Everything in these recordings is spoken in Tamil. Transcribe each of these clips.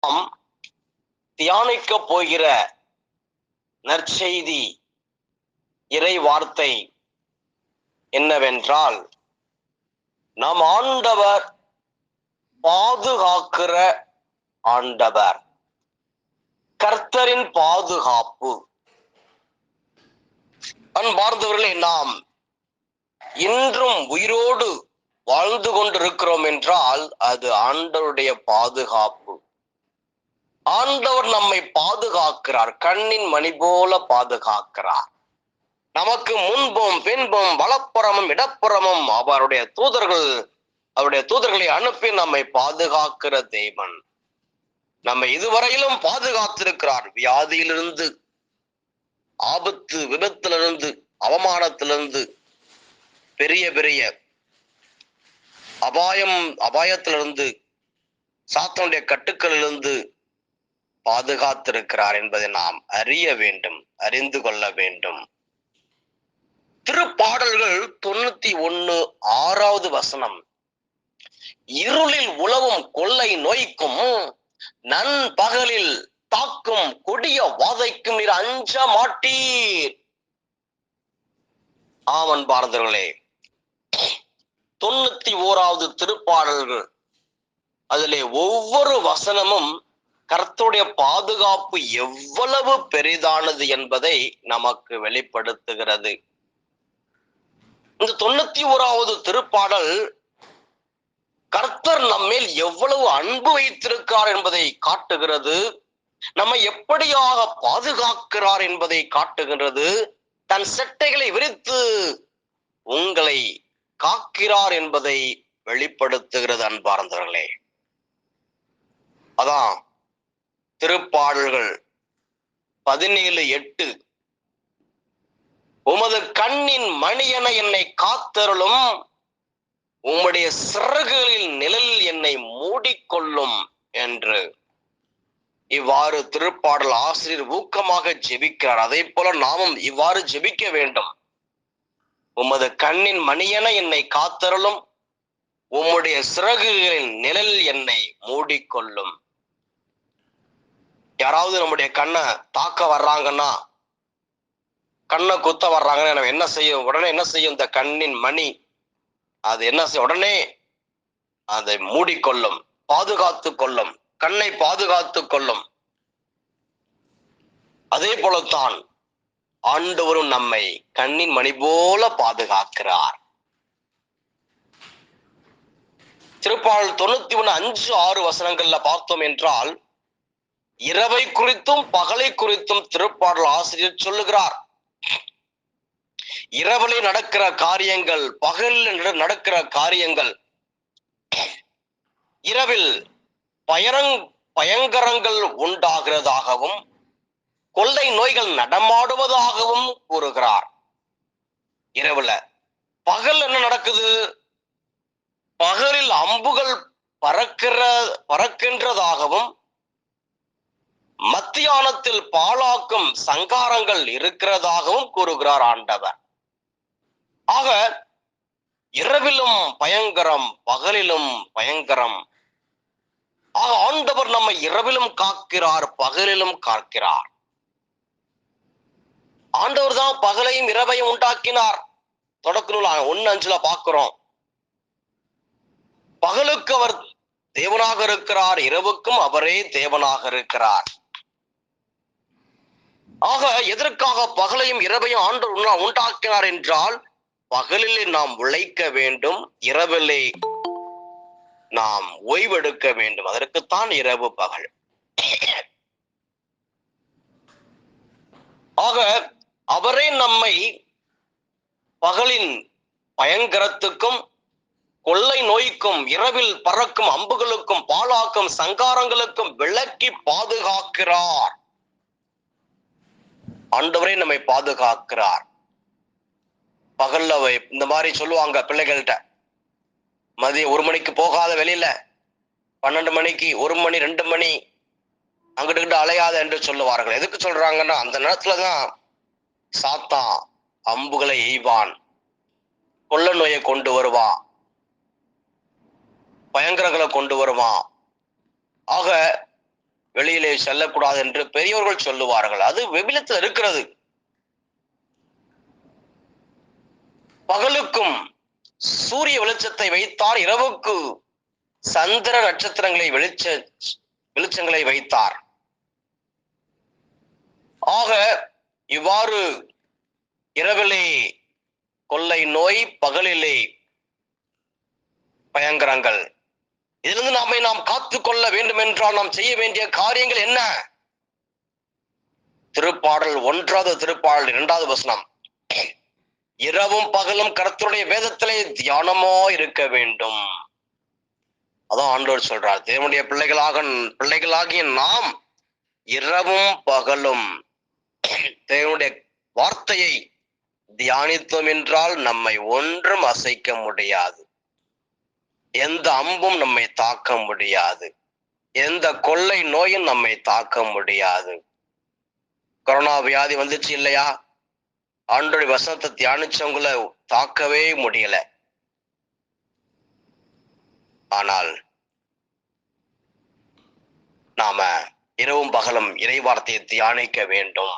நாம் தியானிக்க போகிற நற்செய்தி இறை வார்த்தை என்னவென்றால், நம் ஆண்டவர் பாதுகாக்கிற ஆண்டவர், கர்த்தரின் பாதுகாப்பு. அன்பார்ந்தவர்களே, நாம் இன்றும் உயிரோடு வாழ்ந்து கொண்டிருக்கிறோம் என்றால் அது ஆண்டவருடைய பாதுகாப்பு. ஆண்டவர் நம்மை பாதுகாக்கிறார், கண்ணின் மணி போல பாதுகாக்கிறார். நமக்கு முன்பும் பின்பும் வலப்புறமும் இடப்புறமும் அவருடைய தூதர்களை அனுப்பி நம்மை பாதுகாக்கிற தேவன். நம்மை இதுவரையிலும் பாதுகாத்திருக்கிறார். வியாதியிலிருந்து, ஆபத்து விபத்திலிருந்து, அவமானத்திலிருந்து, பெரிய பெரிய அபாயத்திலிருந்து, சாத்தானுடைய கட்டுக்களிலிருந்து பாதுகாத்திருக்கிறார் என்பதை நாம் அறிய வேண்டும், அறிந்து கொள்ள வேண்டும். திருப்பாடல்கள் 91:6 வசனம், இருளில் உலவும் கொள்ளை நோய்க்கும் நண்பகலில் தாக்கும் கொடிய வாதைக்கும் நீர் அஞ்ச மாட்டீர். ஆமன் பார்ந்தவர்களே, 91வது திருப்பாடல்கள், அதிலே ஒவ்வொரு வசனமும் கர்த்தருடைய பாதுகாப்பு எவ்வளவு பெரிதானது என்பதை நமக்கு வெளிப்படுத்துகிறது. இந்த 91வது திருப்பாடல் கர்த்தர் நம்மேல் எவ்வளவு அன்பு வைத்திருக்கிறார் என்பதை காட்டுகிறது. நம்மை எப்படியாக பாதுகாக்கிறார் என்பதை காட்டுகின்றது. தன் செட்டைகளை விரித்து உங்களை காக்கிறார் என்பதை வெளிப்படுத்துகிறது. அன்பார்ந்தவர்களே, அதான் திருப்பாடல்கள் 17:8, உமது கண்ணின் மணியென என்னை காத்தருளும், உம்முடைய சிறகுகளில் நிழலில் என்னை மூடிக்கொள்ளும் என்று இவ்வாறு திருப்பாடல் ஆசிரியர் ஊக்கமாக ஜெபிக்கிறார். அதே போல நாமும் இவ்வாறு ஜெபிக்க வேண்டும். உமது கண்ணின் மணியென என்னை காத்தருளும், உம்முடைய சிறகுகளின் நிழலில் என்னை மூடிக்கொள்ளும். யாராவது நம்முடைய கண்ணை தாக்க வர்றாங்கன்னா, கண்ணை குத்த வர்றாங்கன்னா நம்ம என்ன செய்யும்? உடனே என்ன செய்யும்? இந்த கண்ணின் மணி அது என்ன செய்யும்? உடனே அதை மூடிக்கொள்ளும், பாதுகாத்து கொள்ளும், கண்ணை பாதுகாத்து கொள்ளும். அதே போலத்தான் ஆண்டவரும் நம்மை கண்ணின் மணி போல பாதுகாக்கிறார். திருப்பாடல் 91:5-6 வசனங்கள்ல பார்த்தோம் என்றால், இரவை குறித்தும் பகலை குறித்தும் திருப்பாடல் ஆசிரியர் சொல்லுகிறார். இரவிலே நடக்கிற காரியங்கள், பகலில் நடக்கிற காரியங்கள், இரவில் பயங்கரங்கள் உண்டாகிறதாகவும் கொள்ளை நோய்கள் நடமாடுவதாகவும் கூறுகிறார். இரவுல பகல் என்ன நடக்குது? பகலில் அம்புகள் பறக்கின்றதாகவும் மத்தியானத்தில் பாழாக்கும் சங்காரங்கள் இருக்கிறதாகவும் கூறுகிறார் ஆண்டவர். ஆக இரவிலும் பயங்கரம், பகலிலும் பயங்கரம். ஆக ஆண்டவர் நம்மை இரவிலும் காக்கிறார், பகலிலும் காக்கிறார். ஆண்டவர் தான் பகலையும் இரவையும் உண்டாக்கினார். தொடக்க நூல் 1:5 பார்க்கிறோம். பகலுக்கு அவர் தேவனாக இருக்கிறார், இரவுக்கும் அவரே தேவனாக இருக்கிறார். ஆக எதற்காக பகலையும் இரவையும் ஆண்டவர் உண்டாக்கினார் என்றால், பகலிலே நாம் உழைக்க வேண்டும், இரவிலே நாம் ஓய்வெடுக்க வேண்டும். அதற்குத்தான் இரவு பகல். ஆக அவரே நம்மை பகலின் பயங்கரத்துக்கும் கொள்ளை நோய்க்கும் இரவில் பறக்கும் அம்புகளுக்கும் பாழாக்கும் சங்காரங்களுக்கும் விலக்கி பாதுகாக்கிறார். ஆண்டவரே நம்மை பாதுகாக்கிறார். பகல்ல இந்த மாதிரி சொல்லுவாங்க பிள்ளைகள்கிட்ட, மதியம் 1 மணிக்கு போகாத வெளியில, 12 மணிக்கு 1 மணி 2 மணி அங்கிட்டு அலையாத என்று சொல்லுவார்கள். எதுக்கு சொல்றாங்கன்னா, அந்த நேரத்துலதான் சாத்தான் அம்புகளை எய்வான், கொள்ள நோயை கொண்டு வருவான், பயங்கரங்களை கொண்டு வருவான். ஆக வெளியிலே செல்லக்கூடாது என்று பெரியோர்கள் சொல்லுவார்கள். அது விபிலியத்தில் இருக்கிறது. பகலுக்கும் சூரிய வெளிச்சத்தை வைத்தார், இரவுக்கு சந்திர நட்சத்திரங்களை வெளிச்சங்களை வைத்தார். ஆக இவ்வாறு இரவிலே கொள்ளை நோய், பகலிலே பயங்கரங்கள். இதிலிருந்து நாம் காத்துக் கொள்ள வேண்டும் என்றால் நாம் செய்ய வேண்டிய காரியங்கள் என்ன? திருப்பாடல் 1வது திருப்பாடல் 2வது வசனம், இரவும் பகலும் கர்த்தருடைய வேதத்திலே தியானமா இருக்க வேண்டும். அதான் ஆண்டவர் சொல்றார், தேவனுடைய பிள்ளைகளாகிய நாம் இரவும் பகலும் தேவனுடைய வார்த்தையை தியானித்தோம் என்றால் நம்மை ஒன்றும் அசைக்க முடியாது. எந்த அம்பும் நம்மை தாக்க முடியாது. எந்த கொள்ளை நோயும் நம்மை தாக்க முடியாது. கொரோனா வியாதி வந்துச்சு இல்லையா? ஆண்டோடைய வசனத்தை தியானிச்சவங்களை தாக்கவே முடியல. ஆனால் நாம இரவும் பகலும் இறை வார்த்தையை தியானிக்க வேண்டும்.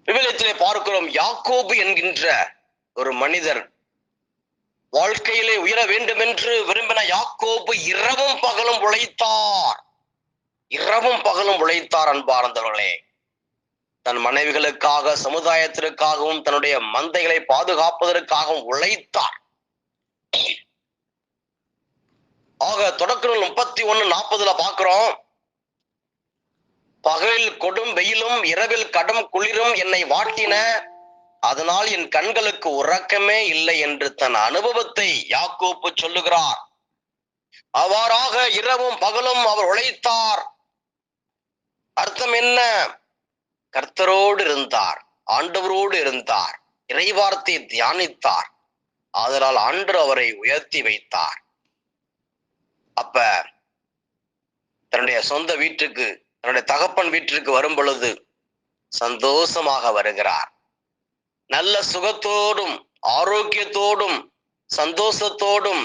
விவிலியத்திலே பார்க்கிறோம், யாக்கோபு என்கின்ற ஒரு மனிதர் வாழ்க்கையிலே உயர வேண்டும் என்று விரும்பின யாக்கோபு இரவும் பகலும் உழைத்தார். இரவும் பகலும் உழைத்தார். அன்பார்ந்தவர்களே, தன் மனைவிகளுக்காக, சமுதாயத்திற்காகவும், தன்னுடைய மந்தைகளை பாதுகாப்பதற்காகவும் உழைத்தார். ஆக தொடக்க 31:40 பார்க்கிறோம், பகலில் கொடும் வெயிலும் இரவில் கடும் குளிரும் என்னை வாட்டின, அதனால் என் கண்களுக்கு உறக்கமே இல்லை என்று தன் அனுபவத்தை யாக்கோபு சொல்லுகிறார். அவ்வாறாக இரவும் பகலும் அவர் உழைத்தார். அர்த்தம் என்ன? கர்த்தரோடு இருந்தார், ஆண்டவரோடு இருந்தார், இறைவார்த்தையை தியானித்தார். அதனால் ஆண்டவர் அவரை உயர்த்தி வைத்தார். அப்ப தன்னுடைய சொந்த வீட்டுக்கு, தன்னுடைய தகப்பன் வீட்டிற்கு வரும் பொழுது சந்தோஷமாக வருகிறார். நல்ல சுகத்தோடும் ஆரோக்கியத்தோடும் சந்தோஷத்தோடும்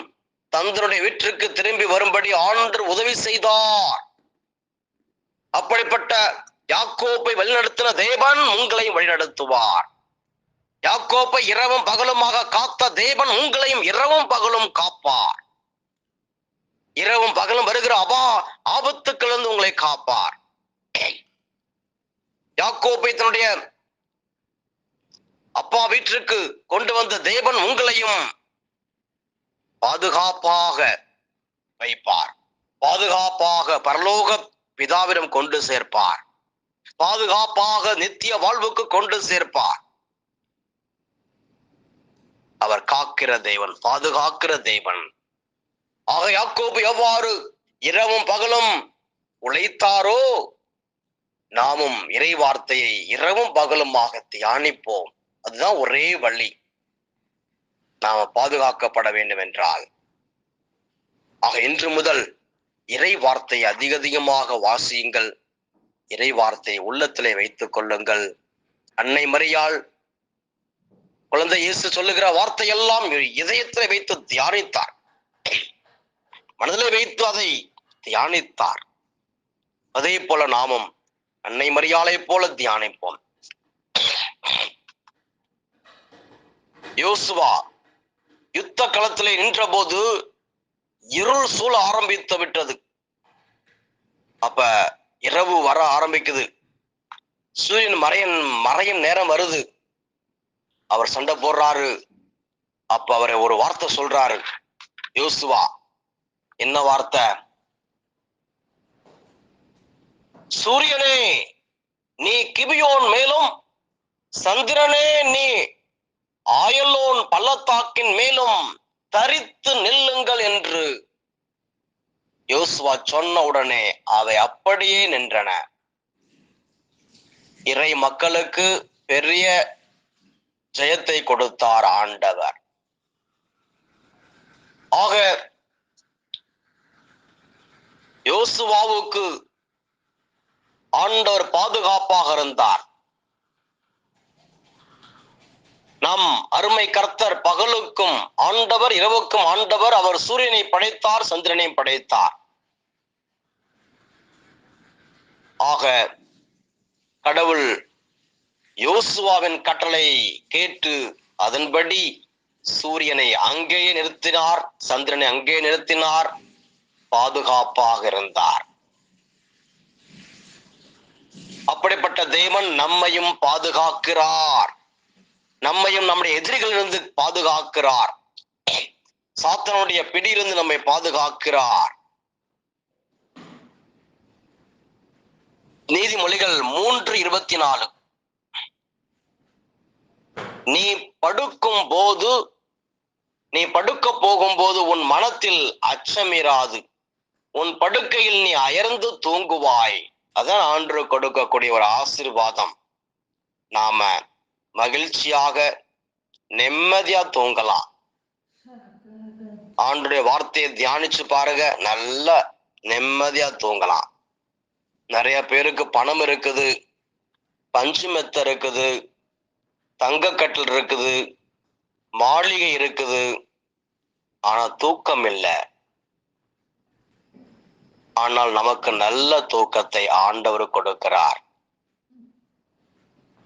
தந்தனுடைய வீட்டிற்கு திரும்பி வரும்படி ஆண்டவர் உதவி செய்தார். அப்படிப்பட்ட யாக்கோபை வழிநடத்தின தேவன் உங்களையும் வழிநடத்துவார். யாக்கோபை இரவும் பகலுமாக காத்த தேவன் உங்களையும் இரவும் பகலும் காப்பார். இரவும் பகலும் வருகிற ஆபத்துக்களிலிருந்து உங்களை காப்பார். யாக்கோபை தன்னுடைய அப்பா வீட்டிற்கு கொண்டு வந்த தேவன் உங்களையும் பாதுகாப்பாக வைப்பார். பாதுகாப்பாக பரலோக பிதாவிடம் கொண்டு சேர்ப்பார். பாதுகாப்பாக நித்திய வாழ்வுக்கு கொண்டு சேர்ப்பார். அவர் காக்கிற தேவன், பாதுகாக்கிற தேவன். ஆக யாக்கோபு எவ்வாறு இரவும் பகலும் உழைத்தாரோ, நாமும் இறை வார்த்தையை இரவும் பகலுமாக தியானிப்போம். அதுதான் ஒரே வழி நாம பாதுகாக்கப்பட வேண்டும் என்றால். ஆக இன்று முதல் இறை வார்த்தையை அதிகமாக வாசியுங்கள். இறை வார்த்தையை உள்ளத்திலே வைத்துக் கொள்ளுங்கள். அன்னை மரியாள் குழந்தை இயேசு சொல்லுகிற வார்த்தையெல்லாம் இதயத்திலே வைத்து தியானித்தார், மனதிலே வைத்து அதை தியானித்தார். அதே போல நாமும் அன்னை மரியாளை போல தியானிப்போம். யோசுவா யுத்த களத்திலே நின்ற போது இருள் சூழ ஆரம்பித்து விட்டது. அப்ப இரவு வர ஆரம்பிக்குது. சூரியன் மறையும் நேரம் வருது. அவர் சண்டை போடுறாரு. அப்ப அவரை ஒரு வார்த்தை சொல்றாரு யோசுவா. என்ன வார்த்தை? சூரியனே நீ கிபியோன் மேலும், சந்திரனே நீ ஆயலோன் பள்ளத்தாக்கின் மேலும் தரித்து நில்லுங்கள் என்று யோசுவா சொன்ன உடனே அவை அப்படியே நின்றன. இறை மக்களுக்கு பெரிய ஜெயத்தை கொடுத்தார் ஆண்டவர். ஆக யோசுவாவுக்கு ஆண்டவர் பாதுகாப்பாக இருந்தார். நம் அருமை கர்த்தர் பகலுக்கும் ஆண்டவர், இரவுக்கும் ஆண்டவர். அவர் சூரியனை படைத்தார், சந்திரனை படைத்தார். ஆக கடவுள் யோசுவாவின் கட்டளை கேட்டு அதன்படி சூரியனை அங்கேயே நிறுத்தினார், சந்திரனை அங்கே நிறுத்தினார், பாதுகாப்பாக இருந்தார். அப்படிப்பட்ட தேவன் நம்மையும் பாதுகாக்கிறார், நம்மையும் நம்முடைய எதிரிகளிலிருந்து பாதுகாக்கிறார், சாத்தானுடைய பிடியிலிருந்து நம்மை பாதுகாக்கிறார். நீதிமொழிகள் 3:24, நீ படுக்க போகும்போது உன் மனத்தில் அச்சமிராது, உன் படுக்கையில் நீ அயர்ந்து தூங்குவாய். அதான் ஆண்டவர் கொடுக்கக்கூடிய ஒரு ஆசீர்வாதம். நாம மகிழ்ச்சியாக நிம்மதியா தூங்கலாம். ஆண்டவருடைய வார்த்தையை தியானிச்சு பாருங்க, நல்ல நிம்மதியா தூங்கலாம். நிறைய பேருக்கு பணம் இருக்குது, பஞ்சு மெத்த இருக்குது, தங்கக்கட்டில் இருக்குது, மாளிகை இருக்குது, ஆனா தூக்கம் இல்லை. ஆனால் நமக்கு நல்ல தூக்கத்தை ஆண்டவர் கொடுக்கிறார்.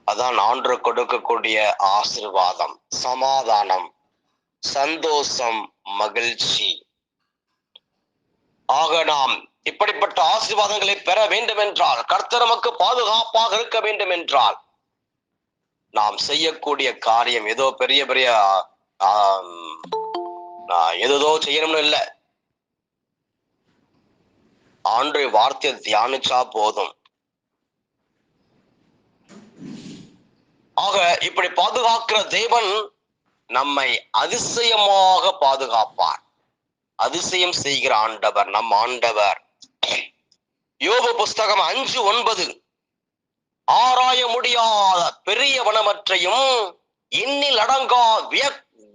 அதான் ஆண்டவர் கொடுக்கக்கூடிய ஆசீர்வாதம், சமாதானம், சந்தோஷம், மகிழ்ச்சி. ஆக நாம் இப்படிப்பட்ட ஆசீர்வாதங்களை பெற வேண்டும் என்றால், கர்த்தர் நமக்கு பாதுகாப்பாக இருக்க வேண்டும் என்றால், நாம் செய்யக்கூடிய காரியம் ஏதோ பெரிய பெரிய ஏதோ செய்யணும்னு இல்லை. ஆண்டவருடைய வார்த்தையை தியானிச்சா போதும். ஆக இப்படி பாதுகாக்கிற தேவன் நம்மை அதிசயமாக பாதுகாப்பார். அதிசயம் செய்கிற ஆண்டவர் நம் ஆண்டவர். யோபு புஸ்தகம் 5:9, ஆராய முடியாத பெரிய வனவற்றையும் எண்ணில் அடங்கா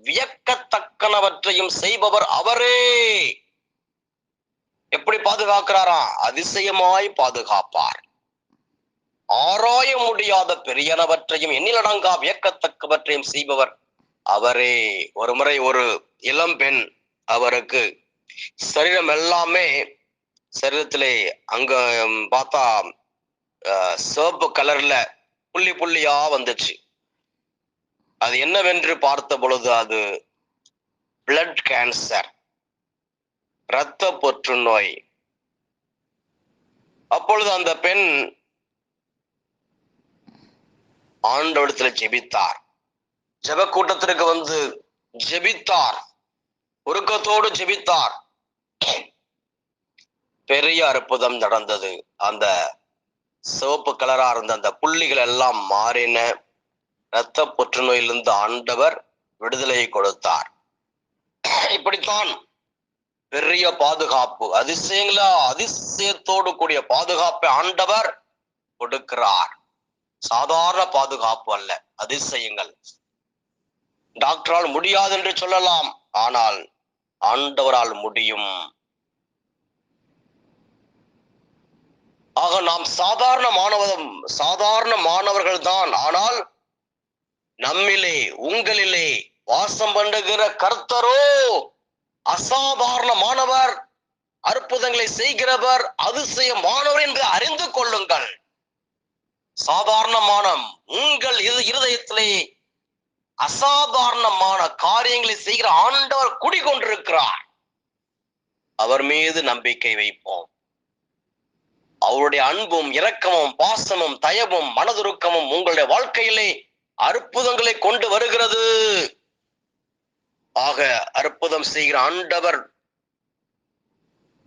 வியக்கத்தக்கனவற்றையும் செய்பவர் அவரே. எப்படி பாதுகாக்கிறாரா? அதிசயமாய் பாதுகாப்பார். ஆராய முடியாத பெரியனவற்றையும் எண்ணிலடங்கா வியக்கத்தக்கவற்றையும் செய்பவர் அவரே. ஒரு முறை ஒரு இளம் பெண், அவருக்கு சரீரம் எல்லாமே, சரீரத்திலே அங்க பார்த்தா சிவப்பு கலர்ல புள்ளி புள்ளியா வந்துச்சு. அது என்னவென்று பார்த்த பொழுது அது பிளட் கேன்சர், இரத்த புற்றுநோய். அப்பொழுது அந்த பெண் ஆண்டவரிடத்துல ஜெபித்தார். ஜெப கூட்டத்திற்கு வந்து ஜெபித்தார், உருக்கத்தோடு ஜெபித்தார். பெரிய அற்புதம் நடந்தது. அந்த சிவப்பு கலரா இருந்த அந்த புள்ளிகள் எல்லாம் மாறின. இரத்த புற்றுநோயிலிருந்து ஆண்டவர் விடுதலையை கொடுத்தார். இப்படித்தான் பெரிய பாதுகாப்பு, அதிசயத்தோடு கூடிய பாதுகாப்பை ஆண்டவர் கொடுக்கிறார். சாதாரண பாதுகாப்பு அல்ல, அதிசயங்கள். டாக்டரால் முடியாது என்று சொல்லலாம், ஆனால் ஆண்டவரால் முடியும். ஆக நாம் சாதாரண மாணவர்கள் தான். ஆனால் நம்மிலே, உங்களிலே வாசம் பண்ணுகிற கர்த்தரோ அசாதாரணமானவர், அற்புதங்களை செய்கிறவர், அதிசயமானவர் என்று அறிந்து கொள்ளுங்கள். சாதாரணமான உங்கள் இருதயத்திலே அசாதாரணமான காரியங்களை செய்கிற ஆண்டவர் குடிகொண்டிருக்கிறார். அவர் மீது நம்பிக்கை வைப்போம். அவருடைய அன்பும் இரக்கமும் பாசமும் தயவும் மனதுருக்கமும் உங்களுடைய வாழ்க்கையிலே அற்புதங்களை கொண்டு வருகிறது. ஆக அற்புதம் செய்கிற ஆண்டவர்,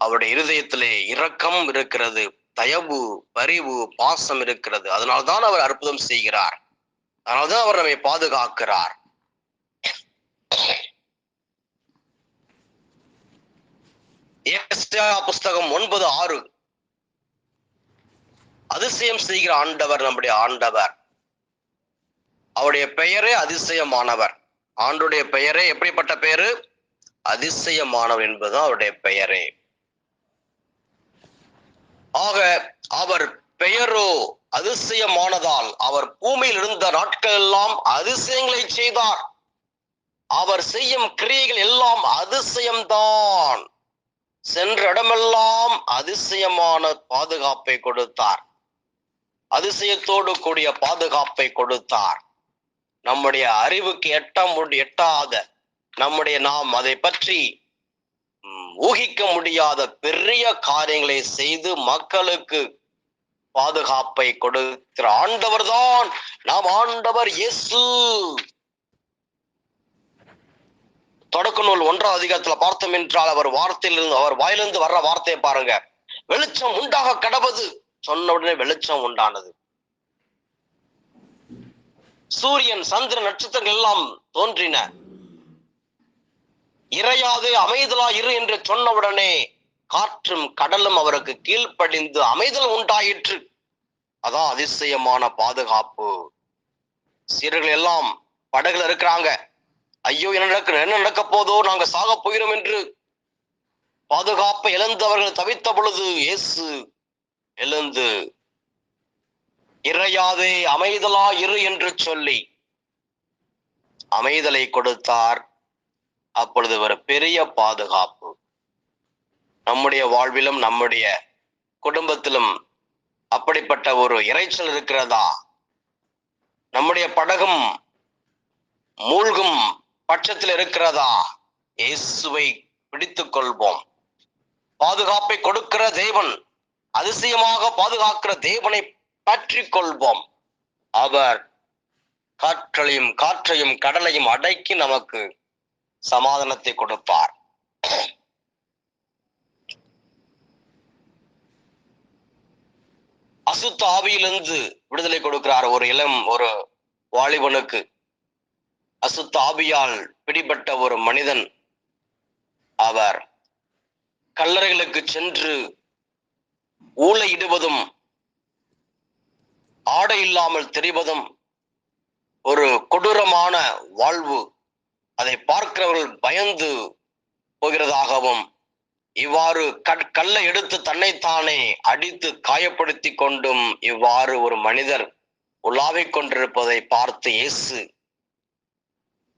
அவருடைய இருதயத்திலே இரக்கம் இருக்கிறது, தயவு, பரிவு, பாசம் இருக்கிறது. அதனால்தான் அவர் அற்புதம் செய்கிறார். அதனால்தான் அவர் நம்மை பாதுகாக்கிறார். புஸ்தகம் 9:6, அதிசயம் செய்கிற ஆண்டவர் நம்முடைய ஆண்டவர். அவருடைய பெயரே அதிசயமானவர். ஆண்டுடைய பெயரே எப்படிப்பட்ட பெயரு? அதிசயமானவர் என்பது அவருடைய பெயரே. ஆக அவர் பெயரோ அதிசயமானதால் அவர் பூமியில் இருந்த நாட்கள் எல்லாம் அதிசயங்களை செய்தார். அவர் செய்யும் கிரியைகள் எல்லாம் அதிசயம்தான். சென்ற இடமெல்லாம் அதிசயமான பாதுகாப்பை கொடுத்தார். அதிசயத்தோடு கூடிய பாதுகாப்பை கொடுத்தார். நம்முடைய அறிவுக்கு எட்டாத, நாம் அதை பற்றி ஊகிக்க முடியாத பெரிய காரியங்களை செய்து மக்களுக்கு பாதுகாப்பை கொடுக்கிற ஆண்டவர் தான் நாம் ஆண்டவர் இயேசு. தொடக்க நூல் 1ஆம் அதிகாரத்துல பார்த்தோம் என்றால், அவர் வாயிலிருந்து வர்ற வார்த்தையை பாருங்க. வெளிச்சம் உண்டாக கடவது சொன்ன உடனே வெளிச்சம் உண்டானது. சூரியன், சந்திரன், நட்சத்திரங்கள் எல்லாம் தோன்றின. இறையாதே அமைதலா இரு என்று சொன்னவுடனே காற்றும் கடலும் அவருக்கு கீழ்ப்படிந்து அமைதல் உண்டாயிற்று. அதான் அதிசயமான பாதுகாப்பு. சீடர்கள் எல்லாம் படகுல இருக்கிறாங்க. ஐயோ, என்ன நடக்க போதோ, நாங்க சாக போகிறோம் என்று பாதுகாப்பை இழந்தவர்கள் தவித்த பொழுது இயேசு எழுந்து இறையாதே அமைதலா இரு என்று சொல்லி அமைதலை கொடுத்தார். அப்பொழுது ஒரு பெரிய பாதுகாப்பு. நம்முடைய வாழ்விலும் நம்முடைய குடும்பத்திலும் அப்படிப்பட்ட ஒரு இறைச்சல் இருக்கிறதா? நம்முடைய படகும் மூழ்கும் பட்சத்தில் இருக்கிறதா? இயேசுவை பிடித்துக் கொள்வோம். பாதுகாப்பை கொடுக்கிற தேவன், அதிசயமாக பாதுகாக்கிற தேவனை பற்றி கொள்வோம். அவர் காற்றையும் கடலையும் அடக்கி நமக்கு சமாதானத்தை கொடுப்பார். அசுத்த ஆவியிலிருந்து விடுதலை கொடுக்கிறார் ஒரு வாலிபனுக்கு. அசுத்த ஆவியால் பிடிபட்ட ஒரு மனிதன், அவர் கல்லறைகளுக்கு சென்று ஊளையிடுவதும் ஆடை இல்லாமல் தெரிவதும் ஒரு கொடூரமான வாழ்வு. அதை பார்க்கிறவர்கள் பயந்து போகிறதாகவும், இவ்வாறு கல்லை எடுத்து தன்னைத்தானே அடித்து காயப்படுத்தி கொண்டும் இவ்வாறு ஒரு மனிதர் உலாவிக் கொண்டிருப்பதை பார்த்து இயேசு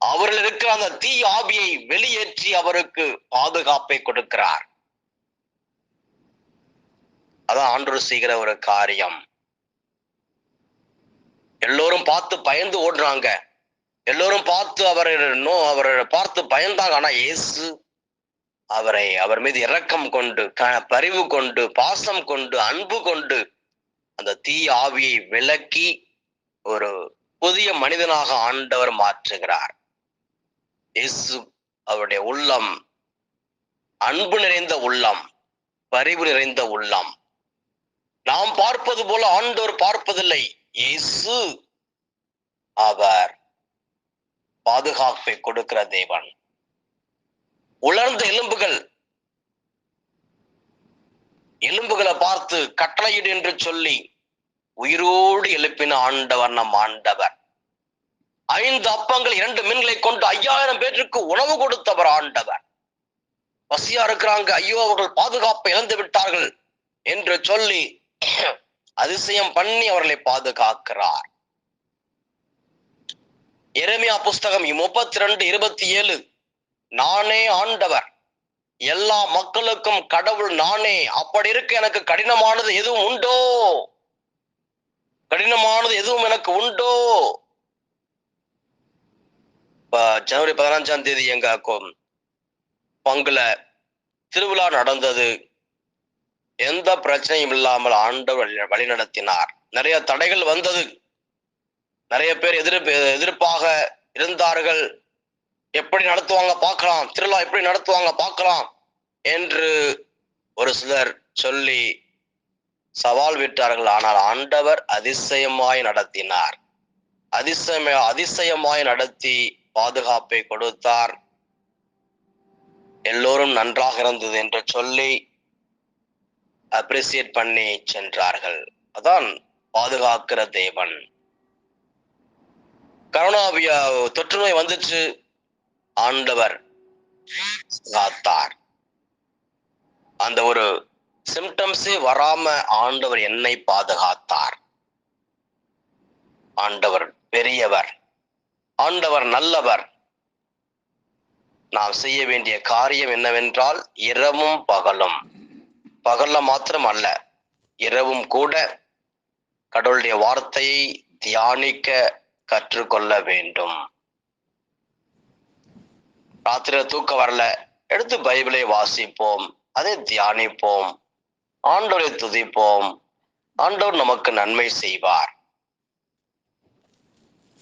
அவர்கள் இருக்கிற அந்த தீ ஆவியை வெளியேற்றி அவருக்கு பாதுகாப்பை கொடுக்கிறார். அதான் ஆண்டவர் செய்கிற ஒரு காரியம். எல்லோரும் பார்த்து பயந்து ஓடுறாங்க. எல்லோரும் பார்த்து அவரை பார்த்து பயந்தாங்க. ஆனா இயேசு அவர் மீது இரக்கம் கொண்டு, பரிவு கொண்டு, பாசம் கொண்டு, அன்பு கொண்டு அந்த தீ ஆவியை விலக்கி ஒரு புதிய மனிதனாக ஆண்டவர் மாற்றுகிறார். இயேசு அவருடைய உள்ளம் அன்பு நிறைந்த உள்ளம், பரிவு நிறைந்த உள்ளம். நாம் பார்ப்பது போல ஆண்டவர் பார்ப்பதில்லை. இயேசு அவர் பாதுகாப்பை கொடுக்கிற தேவன். உலர்ந்த எலும்புகளை பார்த்து கட்டளையிடு என்று சொல்லி உயிரோடு எழுப்பின ஆண்டவர் நம் ஆண்டவர். 5 அப்பங்கள் 2 மீன்களை கொண்டு 5000 பேருக்கு உணவு கொடுத்தவர் ஆண்டவர். பசியா இருக்கிறாங்க, ஐயோ அவர்கள் பாதுகாப்பை இழந்து விட்டார்கள் என்று சொல்லி அதிசயம் பண்ணி அவர்களை பாதுகாக்கிறார். எரேமியா புஸ்தகம் 32:27, நானே ஆண்டவர், எல்லா மக்களுக்கும் கடவுள் நானே. அப்படி இருக்க எனக்கு கடினமானது எதுவும் எனக்கு உண்டோ? ஜனவரி 15ஆம் தேதி எங்க பங்குல திருவிழா நடந்தது. எந்த பிரச்சனையும் இல்லாமல் ஆண்டவர் வழி நடத்தினார். நிறைய தடைகள் வந்தது. நிறைய பேர் எதிர்ப்பாக இருந்தார்கள். எப்படி நடத்துவாங்க பார்க்கலாம், திருவிழா எப்படி நடத்துவாங்க பார்க்கலாம் என்று ஒரு சிலர் சொல்லி சவால் விட்டார்கள். ஆனால் ஆண்டவர் அதிசயமாய் நடத்தினார். அதிசயமாய் நடத்தி பாதுகாப்பை கொடுத்தார். எல்லோரும் நன்றாக இருந்தது என்று சொல்லி அப்ரிசியேட் பண்ணி சென்றார்கள். அதான் பாதுகாக்கிற தேவன். கரோனா தொற்று நோய் வந்துச்சு, ஆண்டவர் காத்தார். அந்த ஒரு சிம்டம்ஸே வராம ஆண்டவர் என்னை பாதுகாத்தார். ஆண்டவர் பெரியவர், ஆண்டவர் நல்லவர். நாம் செய்ய வேண்டிய காரியம் என்னவென்றால், இரவும் பகல்ல மாத்திரம் அல்ல, இரவும் கூட கடவுளுடைய வார்த்தையை தியானிக்க கற்றுக்கொள்ள வேண்டும். ராத்திரியில தூக்கம் வரல, எடுத்து பைபிளை வாசிப்போம், அதை தியானிப்போம், ஆண்டவரை துதிப்போம். ஆண்டவர் நமக்கு நன்மை செய்வார்.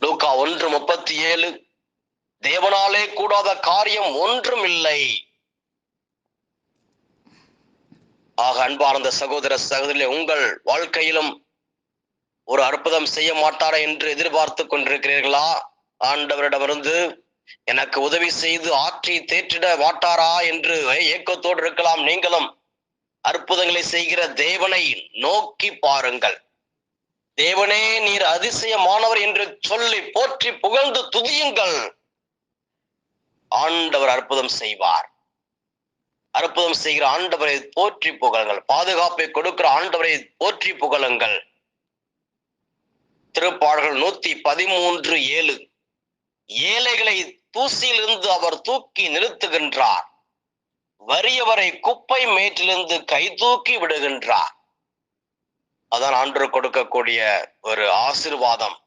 லூக்கா 1:37, தேவனாலே கூடாத காரியம் ஒன்றும் இல்லை. ஆக அன்பார்ந்த சகோதர சகோதரிகளே, உங்கள் வாழ்க்கையிலும் ஒரு அற்புதம் செய்ய மாட்டாரா என்று எதிர்பார்த்து கொண்டிருக்கிறீர்களா? ஆண்டவரிடமிருந்து எனக்கு உதவி செய்து ஆற்றி தேற்றிட மாட்டாரா என்று ஏக்கத்தோடு இருக்கலாம். நீங்களும் அற்புதங்களை செய்கிற தேவனை நோக்கி பாருங்கள். தேவனே, நீர் அதிசயமானவர் என்று சொல்லி போற்றி புகழ்ந்து துதியுங்கள். ஆண்டவர் அற்புதம் செய்வார். அற்புதம் செய்கிற ஆண்டவரை போற்றி புகழுங்கள். பாதுகாப்பை கொடுக்கிற ஆண்டவரை போற்றி புகழுங்கள். திருப்பாடல்கள் 113:7, ஏழைகளை தூசியிலிருந்து அவர் தூக்கி நிறுத்துகின்றார், வறியவரை குப்பை மேட்டிலிருந்து கை தூக்கி விடுகின்றார். அதான் ஆண்டவர் கொடுக்கக்கூடிய ஒரு ஆசீர்வாதம்.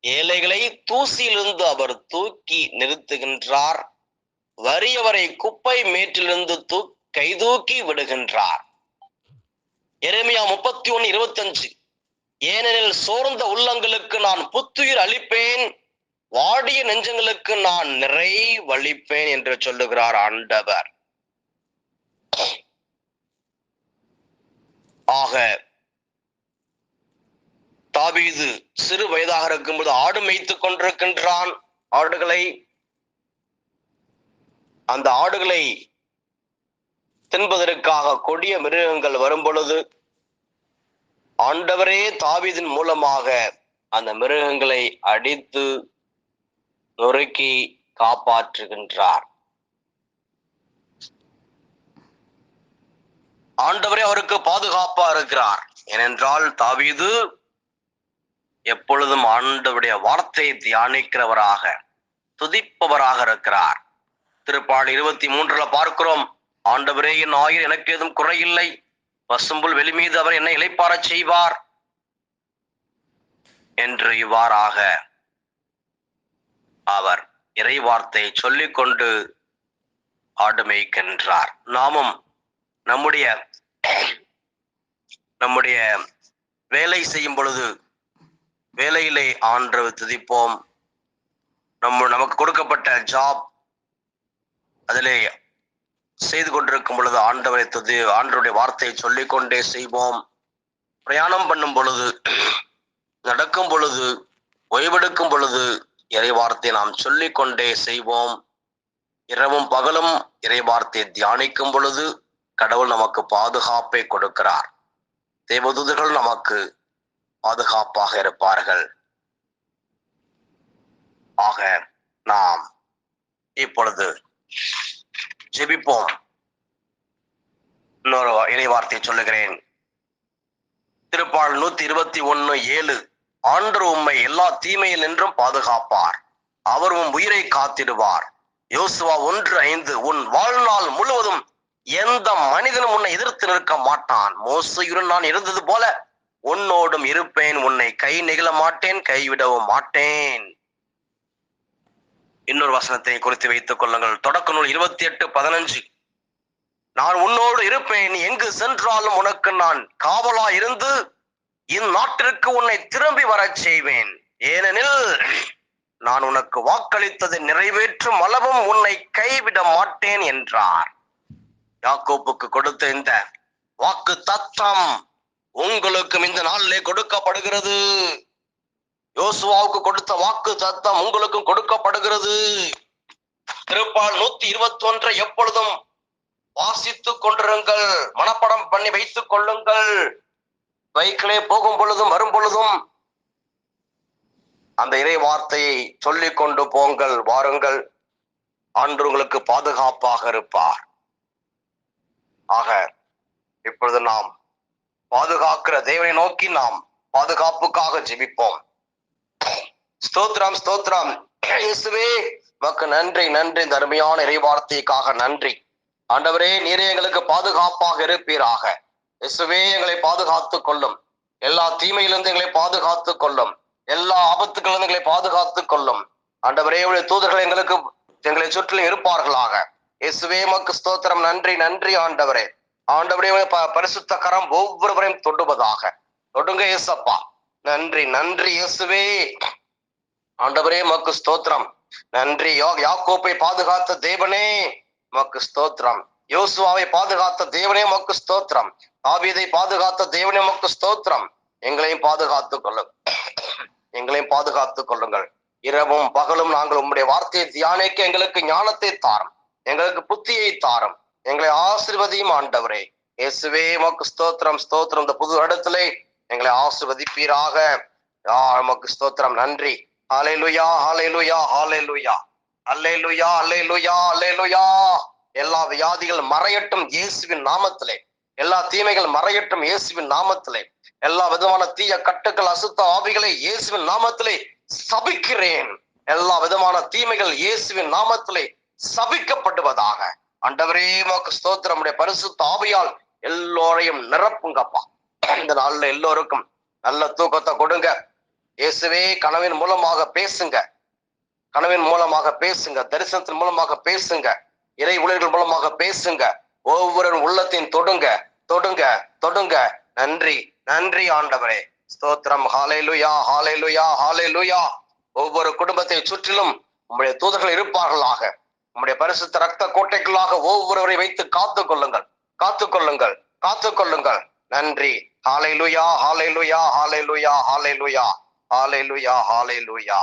ஏழைகளை தூசியிலிருந்து அவர் தூக்கி நிறுத்துகின்றார், வறியவரை குப்பை மேட்டிலிருந்து கை தூக்கி விடுகின்றார். எரேமியா 31:25, ஏனெனில் சோர்ந்த உள்ளங்களுக்கு நான் புத்துயிர் அளிப்பேன், வாடிய நெஞ்சங்களுக்கு நான் நிறைவளிப்பேன் என்று சொல்லுகிறார் ஆண்டவர். ஆக தாவீது சிறு வயதாக இருக்கும்போது ஆடு மேய்த்துக் கொண்டிருக்கின்றான். அந்த ஆடுகளை தின்பதற்காக கொடிய மிருகங்கள் வரும் பொழுது ஆண்டவரே தாவீதின் மூலமாக அந்த மிருகங்களை அடித்து நொறுக்கி காப்பாற்றுகின்றார். ஆண்டவரே அவருக்கு பாதுகாப்பா இருக்கிறார். ஏனென்றால் தாவீது எப்பொழுதும் ஆண்டவருடைய வார்த்தையை தியானிக்கிறவராக, துதிப்பவராக இருக்கிறார். திருப்பாடல் 23 பார்க்கிறோம், ஆண்டவரே என் ஆயுள் எனக்கு ஏதும் குறையில்லை, பசும்புல் வெளி மீது அவர் என்னை இளைப்பாறச் செய்வார் என்று இவ்வாறாக அவர் இறை வார்த்தையை சொல்லிக் கொண்டு ஆடு மேய்க்கின்றார். நாமும் நம்முடைய வேலை செய்யும் பொழுது வேலையிலே ஆண்டவரை துதிப்போம். நமக்கு கொடுக்கப்பட்ட ஜாப் அதிலே செய்து கொண்டிருக்கும் பொழுது ஆண்டவருடைய வார்த்தையை சொல்லிக் கொண்டே செய்வோம். பிரயாணம் பண்ணும் பொழுது, நடக்கும் பொழுது, ஓய்வெடுக்கும் பொழுது இறை வார்த்தையை நாம் சொல்லிக் கொண்டே செய்வோம். இரவும் பகலும் இறை வார்த்தையை தியானிக்கும் பொழுது கடவுள் நமக்கு பாதுகாப்பை கொடுக்கிறார். தேவதூதர்கள் நமக்கு பாதுகாப்பாக இருப்பார்கள். ஆக நாம் இப்பொழுது ஜெபிப்போம். இன்னொரு இறை வார்த்தையை சொல்லுகிறேன். திருப்பாடல் 121:7, ஆண்டவர் உம்மை எல்லா தீமையில் நின்றும் பாதுகாப்பார், அவர் உம் உயிரை காத்திடுவார். யோசுவா 1:5, உன் வாழ்நாள் முழுவதும் எந்த மனிதனும் உன்னை எதிர்த்து நிற்க மாட்டான். மோசேயுடன் நான் இருந்தது போல உன்னோடும் இருப்பேன், உன்னை கை நெகிழ மாட்டேன், கைவிடவும் மாட்டேன். இன்னொரு வசனத்தை குறித்து வைத்துக் கொள்ளுங்கள். தொடக்க நூல் 28:15, நான் உன்னோடு இருப்பேன், நீ எங்கு சென்றாலும் உனக்கு நான் காவலா இருந்து இந்நாட்டிற்கு உன்னை திரும்பி வரச் செய்வேன், ஏனெனில் நான் உனக்கு வாக்களித்ததை நிறைவேற்றும் அளவும் உன்னை கைவிட மாட்டேன் என்றார். யாக்கோப்புக்கு கொடுத்த இந்த வாக்கு தத்தம் உங்களுக்கும் இந்த நாளிலே கொடுக்கப்படுகிறது. யோசுவாவுக்கு கொடுத்த வாக்கு தத்தம் உங்களுக்கும் கொடுக்கப்படுகிறது. திருப்பாடல் 121 எப்பொழுதும் வாசித்துக் கொண்டிருங்கள், மனப்படம் பண்ணி வைத்துக் கொள்ளுங்கள். பைக்கிலே போகும் பொழுதும் வரும் பொழுதும் அந்த இறை வார்த்தையை சொல்லிக் கொண்டு போங்கள், வாருங்கள். ஆண்டு உங்களுக்கு பாதுகாப்பாக இருப்பார். ஆக இப்பொழுது நாம் பாதுகாக்கிற தேவனை நோக்கி நாம் பாதுகாப்புக்காக ஜெபிப்போம். ஸ்தோத்திரம், ஸ்தோத்திரம். இயேசுவே உமக்கு நன்றி, நன்றி. இந்த அருமையான இறை வார்த்தைக்காக நன்றி. ஆண்டவரே, நீரே எங்களுக்கு பாதுகாப்பாக இருப்பீராக. இயேசுவே, எங்களை பாதுகாத்துக் கொள்ளும். எல்லா தீமையிலிருந்து எங்களை பாதுகாத்துக் கொள்ளும். எல்லா ஆபத்துக்களிலிருந்து எங்களை பாதுகாத்துக் கொள்ளும். ஆண்டவரே, உடைய தூதர்கள் எங்களை சுற்றிலும் இருப்பார்களாக. இயேசுவே உமக்கு ஸ்தோத்திரம். நன்றி நன்றி ஆண்டவரே. ஆண்டவரே, பரிசுத்த கரம் ஒவ்வொருவரையும் தொடுவதாக. தொடுங்க இயேசப்பா. நன்றி நன்றி இயேசுவே. ஆண்டவரே உமக்கு ஸ்தோத்திரம். நன்றி. யாக்கோப்பை பாதுகாத்த தேவனே உமக்கு ஸ்தோத்திரம். யோசுவாவை பாதுகாத்த தேவனே உமக்கு ஸ்தோத்திரம். தாவீதை பாதுகாத்த தேவனே உமக்கு ஸ்தோத்திரம். எங்களையும் பாதுகாத்துக் கொள்ளும். எங்களையும் பாதுகாத்துக் கொள்ளுங்கள். இரவும் பகலும் நாங்கள் உம்முடைய வார்த்தையை தியானிக்க எங்களுக்கு ஞானத்தை தாரும், எங்களுக்கு புத்தியை தாரும், எங்களை ஆசீர்வதியும் ஆண்டவரே. இயேசுவே உமக்கு ஸ்தோத்திரம் ஸ்தோத்திரம். இந்த புது இடத்திலே எங்களை ஆசீர்வதிப்பீராக. உமக்கு ஸ்தோத்திரம். நன்றி. ஹல்லேலூயா ஹல்லேலூயா ஹல்லேலூயா அல்லேலூயா அல்லேலூயா அல்லேலூயா. எல்லா வியாதிகள் மறையட்டும் இயேசுவின் நாமத்திலே. எல்லா தீமைகள் மறையட்டும் இயேசுவின் நாமத்திலே. எல்லா விதமான தீய கட்டுக்கள் அசுத்த ஆவிகளை இயேசுவின் நாமத்திலே சபிக்கிறேன். எல்லா விதமான தீமைகள் இயேசுவின் நாமத்திலே சபிக்கப்படுவதாக. ஆண்டவரே உமக்கு ஸ்தோத்திரம். உம்முடைய பரிசுத்த ஆவியால் எல்லோரையும் நிரப்புங்கப்பா. இந்த நாள்ல எல்லோருக்கும் நல்ல தூக்கத்தை கொடுங்க இயேசுவே. கனவின் மூலமாக பேசுங்க, கனவின் மூலமாக பேசுங்க, தரிசனத்தின் மூலமாக பேசுங்க, இறை ஊழியர்கள் மூலமாக பேசுங்க. ஒவ்வொரு உள்ளத்தையும் தொடுங்க தொடுங்க தொடுங்க. நன்றி நன்றி ஆண்டவரே. ஸ்தோத்திரம். ஹல்லேலூயா ஹல்லேலூயா ஹல்லேலூயா. ஒவ்வொரு குடும்பத்தை சுற்றிலும் உம்முடைய தூதர்கள் இருப்பார்களாக. உம்முடைய பரிசுத்த ரத்த கோட்டைகளாக ஒவ்வொருவரை வைத்து காத்துக் கொள்ளுங்கள், காத்துக் கொள்ளுங்கள், காத்துக் கொள்ளுங்கள். நன்றி. ஹல்லேலூயா ஹல்லேலூயா ஹல்லேலூயா ஹல்லேலூயா ஹல்லேலூயா ஹல்லேலூயா.